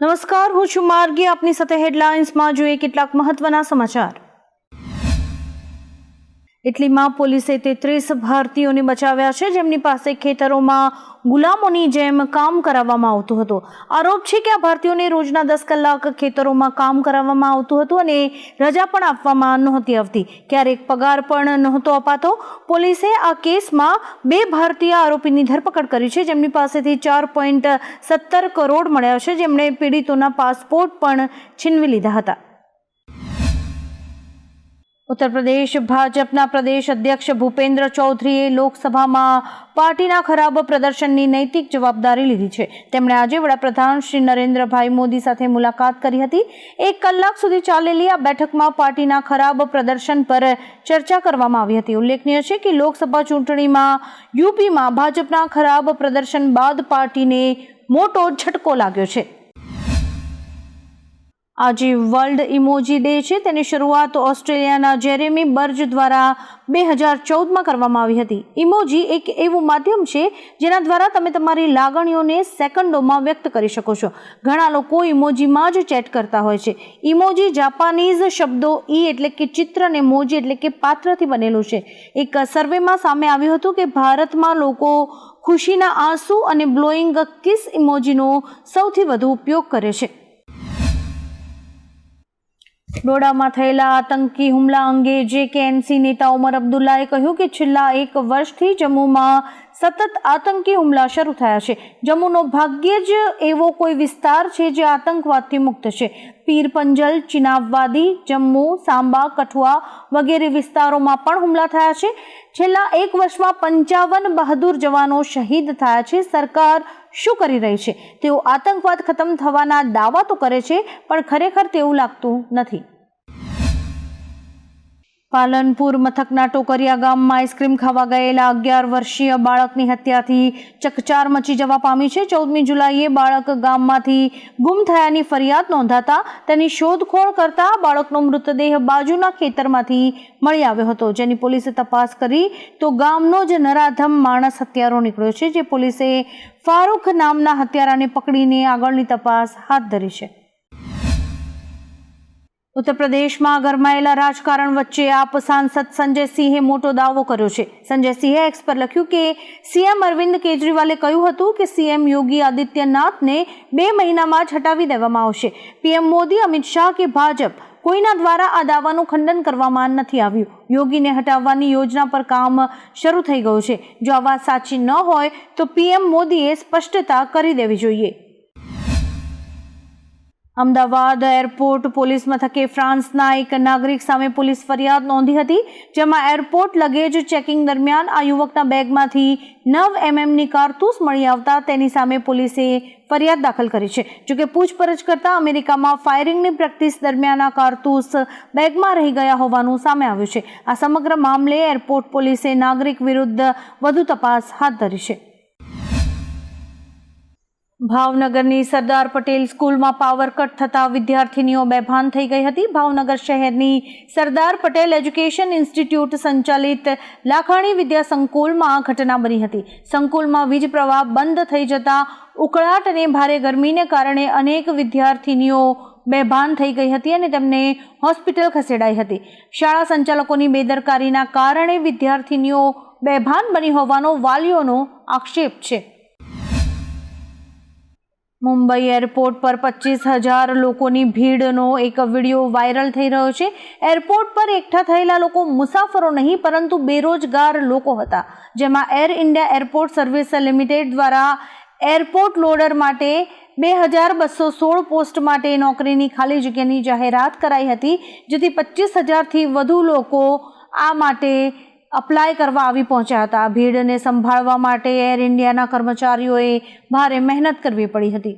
નમસ્કાર, હું છું માર્ગી. આપની સાથે હેડલાઇન્સમાં જોઈએ કેટલાક મહત્વના સમાચાર. ઇટલીમાં પોલીસે 33 ભારતીયોને બચાવ્યા છે, જેમની પાસે ખેતરોમાં ગુલામોની જેમ કામ કરાવવામાં આવતું હતું. આરોપ છે કે આ ભારતીયોને રોજના 10 કલાક ખેતરોમાં કામ કરાવવામાં આવતું હતું અને રજા પણ આપવામાં નહોતી આવતી. ક્યારેક પગાર પણ નહોતો અપાતો. પોલીસે આ કેસમાં 2 ભારતીય આરોપીની ધરપકડ કરી છે, જેમની પાસેથી 4.17 કરોડ મળ્યા છે, જેમણે પીડિતોના પાસપોર્ટ પણ છીનવી લીધા હતા. ઉત્તર પ્રદેશ ભાજપના પ્રદેશ અધ્યક્ષ ભૂપેન્દ્ર ચૌધરીએ લોકસભામાં પાર્ટીના ખરાબ પ્રદર્શનની નૈતિક જવાબદારી લીધી છે. તેમણે આજે વડાપ્રધાન શ્રી નરેન્દ્રભાઈ મોદી સાથે મુલાકાત કરી હતી. 1 કલાક સુધી ચાલેલી આ બેઠકમાં પાર્ટીના ખરાબ પ્રદર્શન પર ચર્ચા કરવામાં આવી હતી. ઉલ્લેખનીય છે કે લોકસભા ચૂંટણીમાં યુપીમાં ભાજપના ખરાબ પ્રદર્શન બાદ પાર્ટીને મોટો ઝટકો લાગ્યો છે. આજે વર્લ્ડ ઇમોજી ડે છે. તેની શરૂઆત ઓસ્ટ્રેલિયાના જેરેમી બર્જ દ્વારા 2014માં કરવામાં આવી હતી. ઇમોજી એક એવું માધ્યમ છે જેના દ્વારા તમે તમારી લાગણીઓને સેકન્ડોમાં વ્યક્ત કરી શકો છો. ઘણા લોકો ઇમોજીમાં જ ચેટ કરતા હોય છે. ઇમોજી જાપાનીઝ શબ્દો ઈ એટલે કે ચિત્ર અને મોજી એટલે કે પાત્રથી બનેલું છે. એક સર્વેમાં સામે આવ્યું હતું કે ભારતમાં લોકો ખુશીના આંસુ અને બ્લોઈંગ કિસ ઇમોજીનો સૌથી વધુ ઉપયોગ કરે છે. ડોડામાં થયેલા આતંકી હુમલા અંગે JKNC નેતા ઉમર અબ્દુલ્લાએ કહ્યું કે છેલ્લા 1 વર્ષથી જમ્મુમાં સતત આતંકી હુમલા શરૂ થયા છે. જમ્મુનો ભાગ્યે જ એવો કોઈ વિસ્તાર છે જે આતંકવાદથી મુક્ત છે. પીર પંજલ, ચિનાબવાદી, જમ્મુ, સાંબા, કઠુઆ વગેરે વિસ્તારોમાં પણ હુમલા થયા છે. છેલ્લા 1 વર્ષમાં 55 બહાદુર જવાનો શહીદ થયા છે. સરકાર શું કરી રહી છે? તેઓ આતંકવાદ ખતમ થવાના દાવા તો કરે છે, પણ ખરેખર તેવું લાગતું નથી. પાલનપુર મથકના ટોકરિયા ગામમાં આઈસ્ક્રીમ ખાવા ગયેલા 11 વર્ષીય બાળકની હત્યાથી ચકચાર મચી જવા પામી છે. 14મી જુલાઈએ બાળક ગામમાંથી ગુમ થયાની ફરિયાદ નોંધાતા તેની શોધખોળ કરતા બાળકનો મૃતદેહ બાજુના ખેતરમાંથી મળી આવ્યો હતો, જેની પોલીસે તપાસ કરી તો ગામનો જ નરાધમ માણસ હત્યારો નીકળ્યો છે. જે પોલીસે ફારૂક નામના હત્યારાને પકડીને આગળની તપાસ હાથ ધરી છે. ઉત્તર પ્રદેશમાં ગરમાયેલા રાજકારણ વચ્ચે આપ સાંસદ સંજય સિંહે મોટો દાવો કર્યો છે. સંજય સિંહે એક્સ પર લખ્યું કે CM અરવિંદ કેજરીવાલે કહ્યું હતું કે CM યોગી આદિત્યનાથને 2 મહિનામાં જ હટાવી દેવામાં આવશે. PM મોદી, અમિત શાહ કે ભાજપ કોઈના દ્વારા આ દાવાનું ખંડન કરવામાં નથી આવ્યું. યોગીને હટાવવાની યોજના પર કામ શરૂ થઈ ગયું છે. જો આ વાત સાચી ન હોય તો PM મોદીએ સ્પષ્ટતા કરી દેવી જોઈએ. અમદાવાદ એરપોર્ટ પોલીસ મથકે ફ્રાન્સના એક નાગરિક સામે પોલીસ ફરિયાદ નોંધી હતી, જેમાં એરપોર્ટ લગેજ ચેકિંગ દરમિયાન આ યુવકના બેગમાંથી 9 mmની કારતૂસ મળી આવતા તેની સામે પોલીસે ફરિયાદ દાખલ કરી છે. જોકે પૂછપરછ કરતા અમેરિકામાં ફાયરિંગની પ્રેક્ટિસ દરમિયાન આ કારતૂસ બેગમાં રહી ગયા હોવાનું સામે આવ્યું છે. આ સમગ્ર મામલે એરપોર્ટ પોલીસે નાગરિક વિરુદ્ધ વધુ તપાસ હાથ ધરી છે. ભાવનગરની સરદાર પટેલ સ્કૂલમાં પાવર કટ થતા વિદ્યાર્થીનીઓ બેભાન થઈ ગઈ હતી. ભાવનગર શહેરની સરદાર પટેલ એજ્યુકેશન ઇન્સ્ટિટ્યૂટ સંચાલિત લાખાણી વિદ્યા સંકુલમાં ઘટના બની હતી. સંકુલમાં વીજ પ્રવાહ બંધ થઈ જતા ઉકળાટ અને ભારે ગરમીને કારણે અનેક વિદ્યાર્થીનીઓ બેભાન થઈ ગઈ હતી અને તેમને હોસ્પિટલ ખસેડાઈ હતી. શાળા સંચાલકોની બેદરકારીના કારણે વિદ્યાર્થીનીઓ બેભાન બની હોવાનો વાલીઓનો આક્ષેપ છે. મુંબઈ એરપોર્ટ પર 25,000 લોકોની ભીડનો એક વિડીયો વાયરલ થઈ રહ્યો છે. એરપોર્ટ પર એકઠા થયેલા લોકો મુસાફરો નહીં પરંતુ બેરોજગાર લોકો હતા, જેમાં air India airport service limited દ્વારા એરપોર્ટ લોડર માટે 2216 પોસ્ટ માટે નોકરીની ખાલી જગ્યાની જાહેરાત કરાઈ હતી, જેથી 25,000થી વધુ લોકો આ માટે અપ્લાય કરવા આવી પહોંચ્યા હતા. ભીડને સંભાળવા માટે એર ઇન્ડિયાના કર્મચારીઓએ ભારે મહેનત કરવી પડી હતી.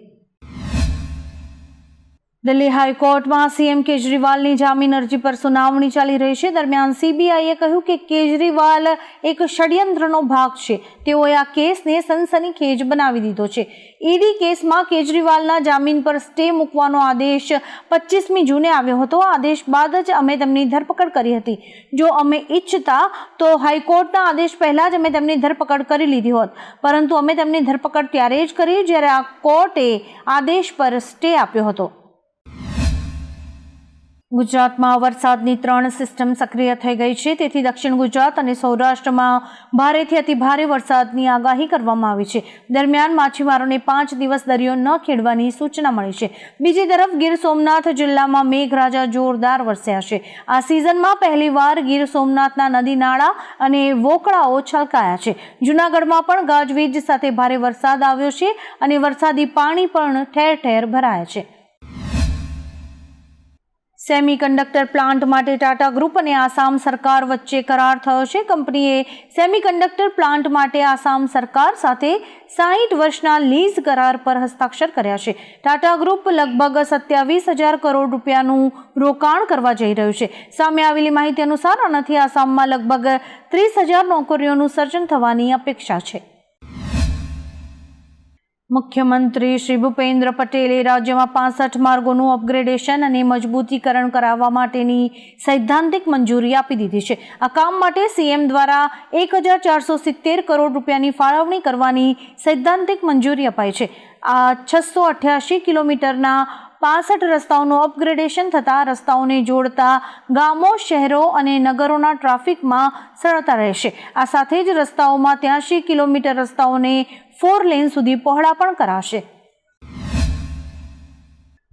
દિલ્હી હાઈકોર્ટમાં સીએમ કેજરીવાલની જામીન અરજી પર સુનાવણી ચાલી રહી છે. દરમિયાન સીબીઆઈએ કહ્યું કે કેજરીવાલ એક ષડયંત્રનો ભાગ છે. તેઓએ આ કેસને સનસનીખેજ બનાવી દીધો છે. ઈડી કેસમાં કેજરીવાલના જામીન પર સ્ટે મૂકવાનો આદેશ 25મી જૂને આવ્યો હતો. આદેશ બાદ જ અમે તેમની ધરપકડ કરી હતી. જો અમે ઈચ્છતા તો હાઈકોર્ટના આદેશ પહેલા જ અમે તેમની ધરપકડ કરી લીધી હોત, પરંતુ અમે તેમની ધરપકડ ત્યારે જ કરી જ્યારે આ કોર્ટે આદેશ પર સ્ટે આપ્યો હતો. ગુજરાતમાં વરસાદની 3 સિસ્ટમ સક્રિય થઈ ગઈ છે. તેથી દક્ષિણ ગુજરાત અને સૌરાષ્ટ્રમાં ભારેથી અતિભારે વરસાદની આગાહી કરવામાં આવી છે. દરમિયાન માછીમારોને 5 દિવસ દરિયો ન ખેડવાની સૂચના મળી છે. બીજી તરફ ગીર સોમનાથ જિલ્લામાં મેઘરાજા જોરદાર વરસ્યા છે. આ સિઝનમાં પહેલીવાર ગીર સોમનાથના નદી નાળા અને વોકળાઓ છલકાયા છે. જૂનાગઢમાં પણ ગાજવીજ સાથે ભારે વરસાદ આવ્યો છે અને વરસાદી પાણી પણ ઠેર ઠેર ભરાયા છે. સેમિકન્ડક્ટર પ્લાન્ટ માટે ટાટા ગ્રુપ અને આસામ સરકાર વચ્ચે કરાર થયો છે. કંપનીએ સેમિકન્ડક્ટર પ્લાન્ટ માટે આસામ સરકાર સાથે 60 વર્ષના લીઝ કરાર પર હસ્તાક્ષર કર્યા છે. ટાટા ગ્રુપ લગભગ 27,000 કરોડ રૂપિયાનું રોકાણ કરવા જઈ રહ્યું છે. સામે આવેલી માહિતી અનુસાર આનાથી આસામમાં લગભગ 30,000 નોકરીઓનું સર્જન થવાની અપેક્ષા છે. મુખ્યમંત્રી શ્રી ભૂપેન્દ્ર પટેલે રાજ્યમાં 65 માર્ગોનું અપગ્રેડેશન અને મજબૂતીકરણ કરાવવા માટેની સૈદ્ધાંતિક મંજૂરી આપી દીધી છે. આ કામ માટે સીએમ દ્વારા 1,470 કરોડ રૂપિયાની ફાળવણી કરવાની સૈદ્ધાંતિક મંજૂરી અપાઈ છે. આ 688 કિલોમીટરના 65 રસ્તાઓનું અપગ્રેડેશન થતાં રસ્તાઓને જોડતા ગામો, શહેરો અને નગરોના ટ્રાફિકમાં સરળતા રહેશે. આ સાથે જ રસ્તાઓમાં 83 કિલોમીટર રસ્તાઓને 4 લેન સુધી પહોળા પણ કરાશે.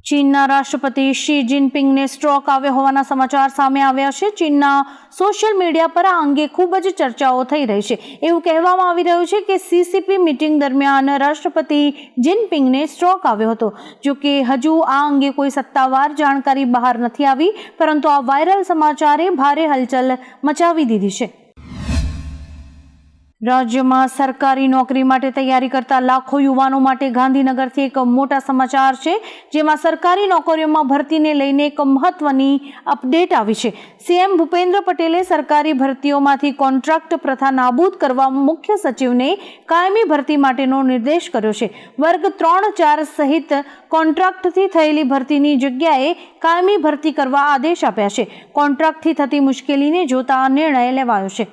ચીનના રાષ્ટ્રપતિ શી જિનપિંગને સ્ટ્રોક આવ્યો હોવાના સમાચાર સામે આવ્યા છે. ચીનના સોશિયલ મીડિયા પર આ અંગે ખૂબ જ ચર્ચાઓ થઈ રહી છે. એવું કહેવામાં આવી રહ્યું છે કે સીસીપી મીટિંગ દરમિયાન રાષ્ટ્રપતિ જિનપિંગને સ્ટ્રોક આવ્યો હતો. જો કે હજુ આ અંગે કોઈ સત્તાવાર જાણકારી બહાર નથી આવી, પરંતુ આ વાયરલ સમાચારે ભારે હલચલ મચાવી દીધી છે. રાજ્યમાં સરકારી નોકરી માટે તૈયારી કરતા લાખો યુવાનો માટે ગાંધીનગરથી એક મોટા સમાચાર છે, જેમાં સરકારી નોકરીઓમાં ભરતીને લઈને એક મહત્વની અપડેટ આવી છે. સીએમ ભૂપેન્દ્ર પટેલે સરકારી ભરતીઓમાંથી કોન્ટ્રાક્ટ પ્રથા નાબૂદ કરવા મુખ્ય સચિવને કાયમી ભરતી માટેનો નિર્દેશ કર્યો છે. વર્ગ 3-4 સહિત કોન્ટ્રાક્ટથી થયેલી ભરતીની જગ્યાએ કાયમી ભરતી કરવા આદેશ આપ્યા છે. કોન્ટ્રાક્ટથી થતી મુશ્કેલીને જોતા આ નિર્ણય લેવાયો છે.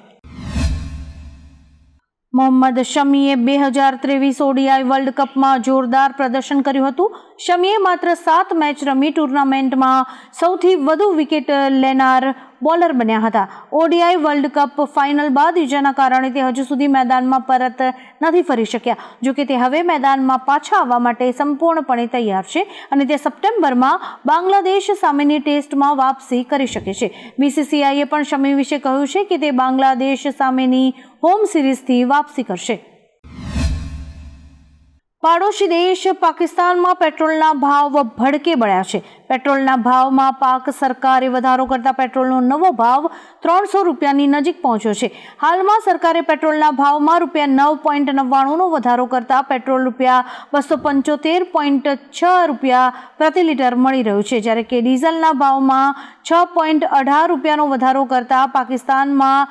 મોહમ્મદ શમીએ 2023 ઓડીઆઈ વર્લ્ડ કપમાં જોરદાર પ્રદર્શન કર્યું હતું. શમીએ માત્ર 7 મેચ રમી ટુર્નામેન્ટમાં સૌથી વધુ વિકેટ લેનાર બોલર બન્યા હતા. ઓડીઆઈ વર્લ્ડ કપ ફાઇનલ બાદ ઈજાના કારણે તે હજુ સુધી મેદાનમાં પરત નથી ફરી શક્યા. જોકે તે હવે મેદાનમાં પાછા આવવા માટે સંપૂર્ણપણે તૈયાર છે અને તે સપ્ટેમ્બરમાં બાંગ્લાદેશ સામેની ટેસ્ટમાં વાપસી કરી શકે છે. બીસીસીઆઈએ પણ શમી વિશે કહ્યું છે કે તે બાંગ્લાદેશ સામેની હોમ સિરીઝથી વાપસી કરશે. પાડોશી દેશ પાકિસ્તાનમાં પેટ્રોલના ભાવ ભડકે બળ્યા છે. પેટ્રોલના ભાવમાં પાક સરકારે વધારો કરતા પેટ્રોલનો નવો ભાવ 300 રૂપિયાની નજીક પહોંચ્યો છે. હાલમાં સરકારે પેટ્રોલના ભાવમાં ₹9.99નો વધારો કરતા પેટ્રોલ ₹275.6 રૂપિયા પ્રતિ લીટર મળી રહ્યું છે, જ્યારે કે ડીઝલના ભાવમાં 6.18 રૂપિયાનો વધારો કરતા પાકિસ્તાનમાં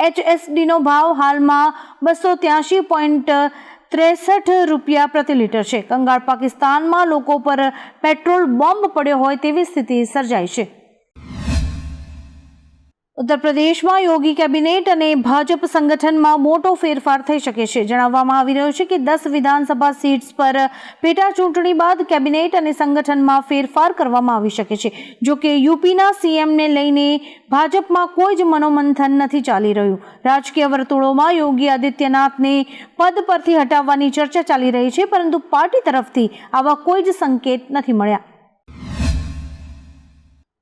HSDનો ભાવ હાલમાં 283.63 રૂપિયા પ્રતિ લીટર છે. કંગાળ પાકિસ્તાનમાં લોકો પર પેટ્રોલ બોમ્બ પડ્યો હોય તેવી સ્થિતિ સર્જાઈ છે. ઉત્તર પ્રદેશમાં યોગી કેબિનેટ અને ભાજપ સંગઠનમાં મોટો ફેરફાર થઈ શકે છે. જણાવવામાં આવી રહ્યું છે કે 10 વિધાનસભા સીટ્સ પર પેટા ચૂંટણી બાદ કેબિનેટ અને સંગઠનમાં ફેરફાર કરવામાં આવી શકે છે. જો કે યુપીના સીએમને લઈને ભાજપમાં કોઈ જ મનોમંથન નથી ચાલી રહ્યું. રાજકીય વર્તુળોમાં યોગી આદિત્યનાથને પદ પરથી હટાવવાની ચર્ચા ચાલી રહી છે, પરંતુ પાર્ટી તરફથી આવા કોઈ જ સંકેત નથી મળ્યા.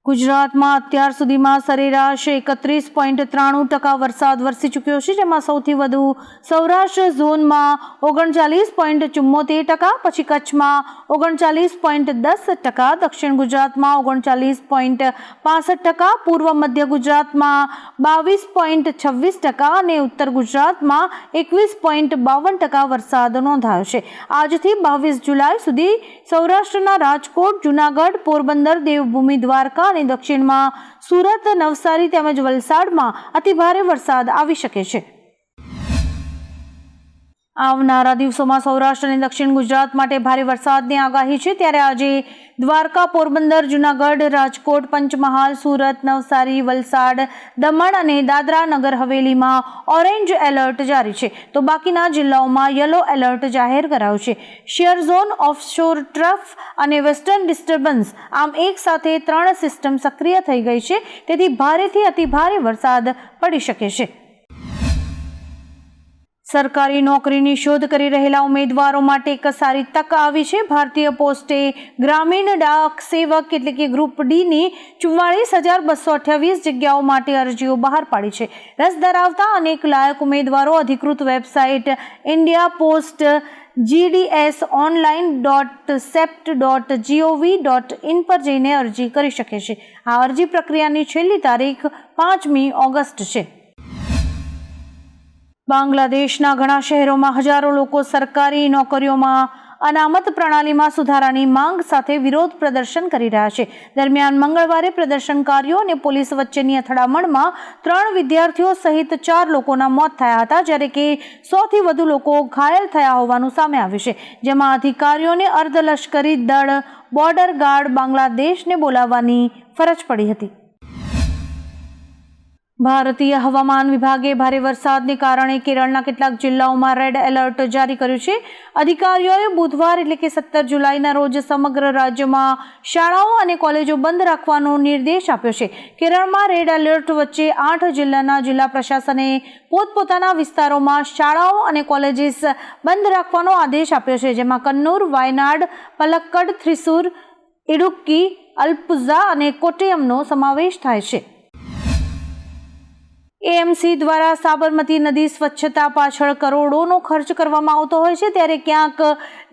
ગુજરાતમાં અત્યાર સુધીમાં સરેરાશ 31.93% વરસાદ વરસી ચૂક્યો છે, જેમાં સૌથી વધુ સૌરાષ્ટ્ર ઝોનમાં 39.74%, પછી કચ્છમાં 39.10%, દક્ષિણ ગુજરાતમાં 39.65%, પૂર્વ મધ્ય ગુજરાતમાં 22.26% અને ઉત્તર ગુજરાતમાં 21.52% વરસાદ નોંધાયો છે. આજથી 22 જુલાઈ સુધી સૌરાષ્ટ્રના રાજકોટ, જૂનાગઢ, પોરબંદર, દેવભૂમિ દ્વારકા અને દક્ષિણમાં સુરત, નવસારી તેમજ વલસાડમાં અતિભારે વરસાદ આવી શકે છે. આવનારા દિવસોમાં સૌરાષ્ટ્ર અને દક્ષિણ ગુજરાત માટે ભારે વરસાદની આગાહી છે. ત્યારે આજે દ્વારકા, પોરબંદર, જૂનાગઢ, રાજકોટ, પંચમહાલ, સુરત, નવસારી, વલસાડ, દમણ અને દાદરા નગર હવેલીમાં ઓરેન્જ એલર્ટ જારી છે, તો બાકીના જિલ્લાઓમાં યલો એલર્ટ જાહેર કરાયું છે. શિયર ઝોન, ઓફશોર ટ્રફ અને વેસ્ટર્ન ડિસ્ટર્બન્સ આમ એક સાથે 3 સિસ્ટમ સક્રિય થઈ ગઈ છે, તેથી ભારેથી અતિભારે વરસાદ પડી શકે છે. સરકારી નોકરીની શોધ કરી રહેલા ઉમેદવારો માટે એક સારી તક આવી છે. ભારતીય પોસ્ટે ગ્રામીણ ડાક સેવક એટલે કે ગ્રુપ ડીની 44,228 જગ્યાઓ માટે અરજીઓ બહાર પાડી છે. રસ ધરાવતા અનેક લાયક ઉમેદવારો અધિકૃત વેબસાઇટ ઇન્ડિયા પોસ્ટ gds.online.sept.gov.in પર જઈને અરજી કરી શકે છે. આ અરજી પ્રક્રિયાની છેલ્લી તારીખ 5મી ઓગસ્ટ છે. બાંગ્લાદેશના ઘણા શહેરોમાં હજારો લોકો સરકારી નોકરીઓમાં અનામત પ્રણાલીમાં સુધારાની માંગ સાથે વિરોધ પ્રદર્શન કરી રહ્યા છે. દરમિયાન મંગળવારે પ્રદર્શનકારીઓ અને પોલીસ વચ્ચેની અથડામણમાં 3 વિદ્યાર્થીઓ સહિત 4 લોકોના મોત થયા હતા, જ્યારે કે 100થી વધુ લોકો ઘાયલ થયા હોવાનું સામે આવ્યું છે, જેમાં અધિકારીઓને અર્ધલશ્કરી દળ બોર્ડર ગાર્ડ બાંગ્લાદેશને બોલાવવાની ફરજ પડી હતી. ભારતીય હવામાન વિભાગે ભારે વરસાદને કારણે કેરળના કેટલાક જિલ્લાઓમાં રેડ એલર્ટ જારી કર્યું છે. અધિકારીઓએ બુધવાર એટલે કે 17 જુલાઈના રોજ સમગ્ર રાજ્યમાં શાળાઓ અને કોલેજો બંધ રાખવાનો નિર્દેશ આપ્યો છે. કેરળમાં રેડ એલર્ટ વચ્ચે 8 જિલ્લાના જિલ્લા પ્રશાસને પોતપોતાના વિસ્તારોમાં શાળાઓ અને કોલેજીસ બંધ રાખવાનો આદેશ આપ્યો છે, જેમાં કન્નૂર, વાયનાડ, પલક્કડ, થ્રિસુર, ઇડુક્કી, અલપુઝા અને કોટ્ટયમનો સમાવેશ થાય છે. એએમસી દ્વારા સાબરમતી નદી સ્વચ્છતા પાછળ કરોડોનો ખર્ચ કરવામાં આવતો હોય છે, ત્યારે ક્યાંક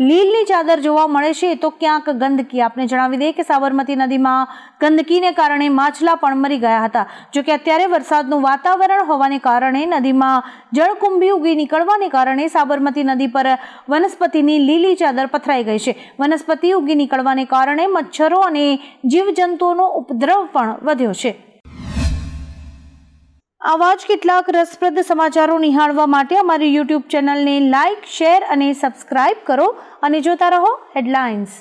લીલની ચાદર જોવા મળે છે તો ક્યાંક ગંદકી. આપને જણાવી દઈએ કે સાબરમતી નદીમાં ગંદકીને કારણે માછલા પણ મરી ગયા હતા. જોકે અત્યારે વરસાદનું વાતાવરણ હોવાને કારણે નદીમાં જળકુંભી ઉગી નીકળવાને કારણે સાબરમતી નદી પર વનસ્પતિની લીલી ચાદર પથરાઈ ગઈ છે. વનસ્પતિ ઉગી નીકળવાને કારણે મચ્છરો અને જીવજંતુઓનો ઉપદ્રવ પણ વધ્યો છે. આવા જ કેટલાક રસપ્રદ સમાચારો નિહાળવા માટે અમારી YouTube ચેનલને લાઇક, શેર અને સબસ્ક્રાઇબ કરો અને જોતા રહો હેડલાઇન્સ.